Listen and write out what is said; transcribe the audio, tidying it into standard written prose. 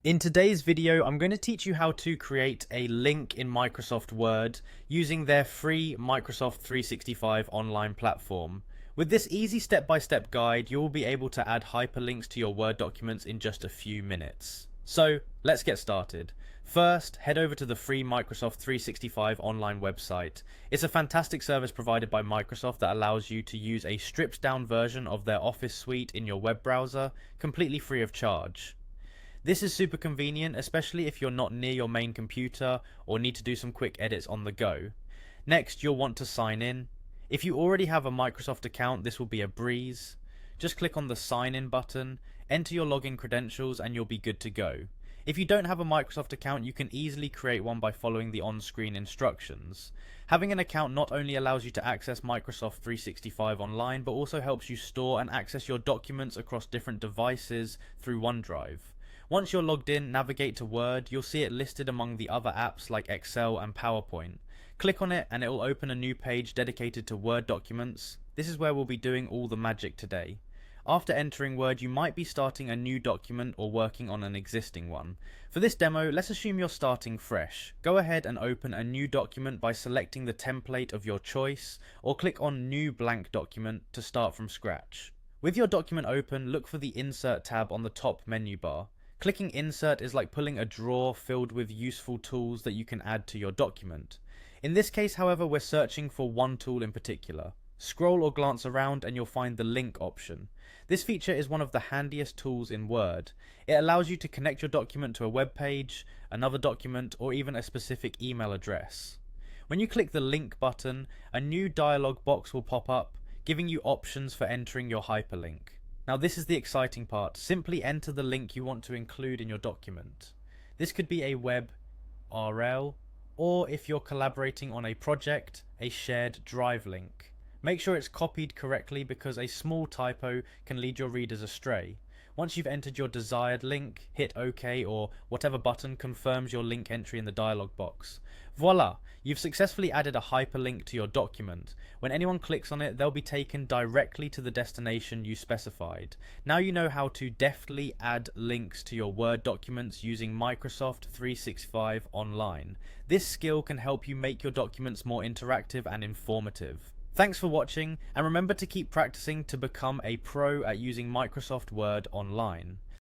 In today's video, I'm going to teach you how to create a link in Microsoft Word using their free Microsoft 365 online platform. With this easy step-by-step guide, you will be able to add hyperlinks to your Word documents in just a few minutes. So, let's get started. First, head over to the free Microsoft 365 online website. It's a fantastic service provided by Microsoft that allows you to use a stripped-down version of their Office suite in your web browser, completely free of charge. This is super convenient, especially if you're not near your main computer or need to do some quick edits on the go. Next, you'll want to sign in. If you already have a Microsoft account, this will be a breeze. Just click on the sign in button, enter your login credentials, and you'll be good to go. If you don't have a Microsoft account, you can easily create one by following the on-screen instructions. Having an account not only allows you to access Microsoft 365 online, but also helps you store and access your documents across different devices through OneDrive. Once you're logged in, navigate to Word. You'll see it listed among the other apps like Excel and PowerPoint. Click on it and it will open a new page dedicated to Word documents. This is where we'll be doing all the magic today. After entering Word, you might be starting a new document or working on an existing one. For this demo, let's assume you're starting fresh. Go ahead and open a new document by selecting the template of your choice, or click on New Blank Document to start from scratch. With your document open, look for the Insert tab on the top menu bar. Clicking Insert is like pulling a drawer filled with useful tools that you can add to your document. In this case, however, we're searching for one tool in particular. Scroll or glance around and you'll find the link option. This feature is one of the handiest tools in Word. It allows you to connect your document to a web page, another document, or even a specific email address. When you click the link button, a new dialog box will pop up, giving you options for entering your hyperlink. Now this is the exciting part. Simply enter the link you want to include in your document. This could be a web URL, or if you're collaborating on a project, a shared drive link. Make sure it's copied correctly because a small typo can lead your readers astray. Once you've entered your desired link, hit OK or whatever button confirms your link entry in the dialog box. Voila! You've successfully added a hyperlink to your document. When anyone clicks on it, they'll be taken directly to the destination you specified. Now you know how to deftly add links to your Word documents using Microsoft 365 online. This skill can help you make your documents more interactive and informative. Thanks for watching, and remember to keep practicing to become a pro at using Microsoft Word online.